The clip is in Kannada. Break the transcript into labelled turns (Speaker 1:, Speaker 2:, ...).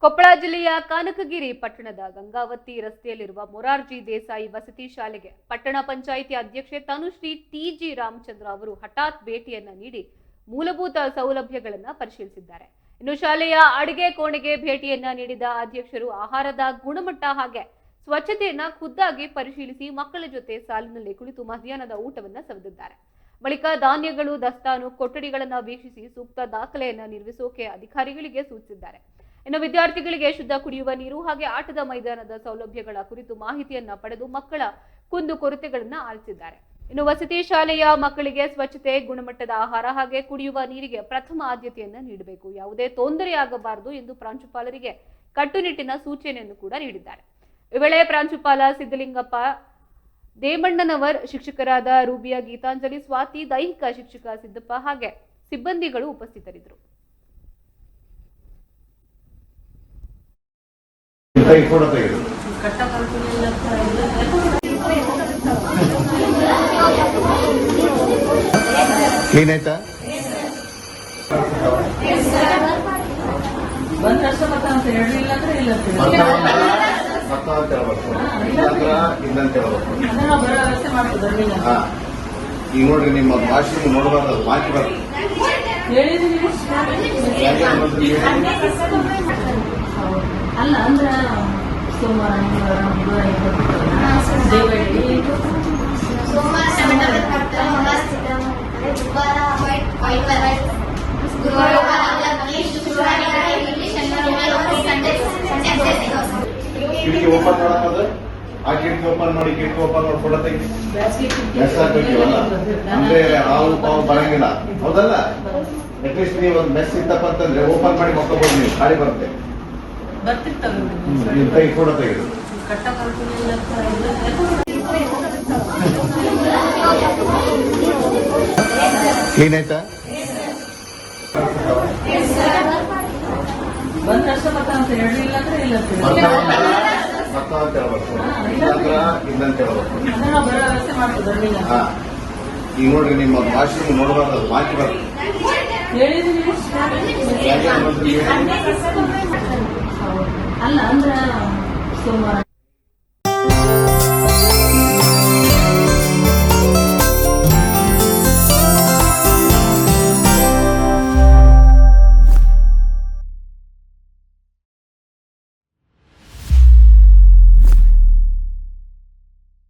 Speaker 1: ಕೊಪ್ಪಳ ಜಿಲ್ಲೆಯ ಕನಕಗಿರಿ ಪಟ್ಟಣದ ಗಂಗಾವತಿ ರಸ್ತೆಯಲ್ಲಿರುವ ಮೊರಾರ್ಜಿ ದೇಸಾಯಿ ವಸತಿ ಶಾಲೆಗೆ ಪಟ್ಟಣ ಪಂಚಾಯಿತಿ ಅಧ್ಯಕ್ಷೆ ತನುಶ್ರೀ ಟಿಜಿ ರಾಮಚಂದ್ರ ಅವರು ಹಠಾತ್ ಭೇಟಿಯನ್ನ ನೀಡಿ ಮೂಲಭೂತ ಸೌಲಭ್ಯಗಳನ್ನು ಪರಿಶೀಲಿಸಿದ್ದಾರೆ. ಇನ್ನು ಶಾಲೆಯ ಅಡುಗೆ ಕೋಣೆಗೆ ಭೇಟಿಯನ್ನ ನೀಡಿದ ಅಧ್ಯಕ್ಷರು ಆಹಾರದ ಗುಣಮಟ್ಟ ಹಾಗೆ ಸ್ವಚ್ಛತೆಯನ್ನ ಖುದ್ದಾಗಿ ಪರಿಶೀಲಿಸಿ ಮಕ್ಕಳ ಜೊತೆ ಸಾಲಿನಲ್ಲಿ ಕುಳಿತು ಮಧ್ಯಾಹ್ನದ ಊಟವನ್ನ ಸವಿದಿದ್ದಾರೆ. ಬಳಿಕ ಧಾನ್ಯಗಳು ದಾಸ್ತಾನು ಕೊಠಡಿಗಳನ್ನು ವೀಕ್ಷಿಸಿ ಸೂಕ್ತ ದಾಖಲೆಯನ್ನ ನಿರ್ಮಿಸೋಕೆ ಅಧಿಕಾರಿಗಳಿಗೆ ಸೂಚಿಸಿದ್ದಾರೆ. ಇನ್ನು ವಿದ್ಯಾರ್ಥಿಗಳಿಗೆ ಶುದ್ಧ ಕುಡಿಯುವ ನೀರು ಹಾಗೆ ಆಟದ ಮೈದಾನದ ಸೌಲಭ್ಯಗಳ ಕುರಿತು ಮಾಹಿತಿಯನ್ನ ಪಡೆದು ಮಕ್ಕಳ ಕುಂದುಕೊರತೆಗಳನ್ನ ಆಲಿಸಿದ್ದಾರೆ. ಇನ್ನು ವಸತಿ ಶಾಲೆಯ ಮಕ್ಕಳಿಗೆ ಸ್ವಚ್ಛತೆ, ಗುಣಮಟ್ಟದ ಆಹಾರ ಹಾಗೆ ಕುಡಿಯುವ ನೀರಿಗೆ ಪ್ರಥಮ ಆದ್ಯತೆಯನ್ನ ನೀಡಬೇಕು, ಯಾವುದೇ ತೊಂದರೆಯಾಗಬಾರದು ಎಂದು ಪ್ರಾಂಶುಪಾಲರಿಗೆ ಕಟ್ಟುನಿಟ್ಟಿನ ಸೂಚನೆಯನ್ನು ಕೂಡ ನೀಡಿದ್ದಾರೆ. ಈ ವೇಳೆ ಪ್ರಾಂಶುಪಾಲ ಸಿದ್ದಲಿಂಗಪ್ಪ, ದೇಮಣ್ಣನವರ್, ಶಿಕ್ಷಕರಾದ ರೂಬಿಯಾ ಗೀತಾಂಜಲಿ, ಸ್ವಾತಿ, ದೈಹಿಕ ಶಿಕ್ಷಕ ಸಿದ್ದಪ್ಪ ಹಾಗೆ ಸಿಬ್ಬಂದಿಗಳು ಉಪಸ್ಥಿತರಿದ್ದರು.
Speaker 2: ಕ್ಲೀನ್ ಆಯ್ತಾ?
Speaker 3: ಈಗ ನೋಡ್ರಿ, ನಿಮ್ಮ ಭಾಷೆ ನೋಡಬಾರ್ದು, ಮಾಹಿತಿ ಬರ್ತದೆ.
Speaker 4: ಅಲ್ಲ ಅಂದ್ರ ಸೋಮವಾರ
Speaker 3: ಕಿಟಕಿ ಓಪನ್ ಮಾಡೋದು, ಆ ಕಿಟಕಿ ಓಪನ್ ಮಾಡಿ ಫೋಟೋ ತೆಗಿ. ಅಂದ್ರೆ ಹಾವು ಪಾವು ಬರಂಗಿಲ್ಲ, ಹೌದಲ್ಲ? ಅಟ್ಲೀಸ್ಟ್ ನೀವು ಒಂದು ಮೆಸ್ ಇತ್ತಪ್ಪ ಅಂತಂದ್ರೆ ಓಪನ್ ಮಾಡಿ ಮಕ್ಕೋಬಹುದು, ನೀವು ಖಾಲಿ ಬರುತ್ತೆ. ತೆಗಿ ಫೋಟೋ ತೆಗೆದು
Speaker 2: ಕ್ಲೀನ್ ಆಯ್ತಾ?
Speaker 3: ಈಗ ನೋಡ್ರಿ, ನಿಮ್ಮ ಭಾಷೆ ನೋಡಬಾರ್ದು, ಮಾಹಿತಿ ಬರ್ತದೆ.
Speaker 4: ಅಲ್ಲ ಅಂದ್ರ ಸೋಮವಾರ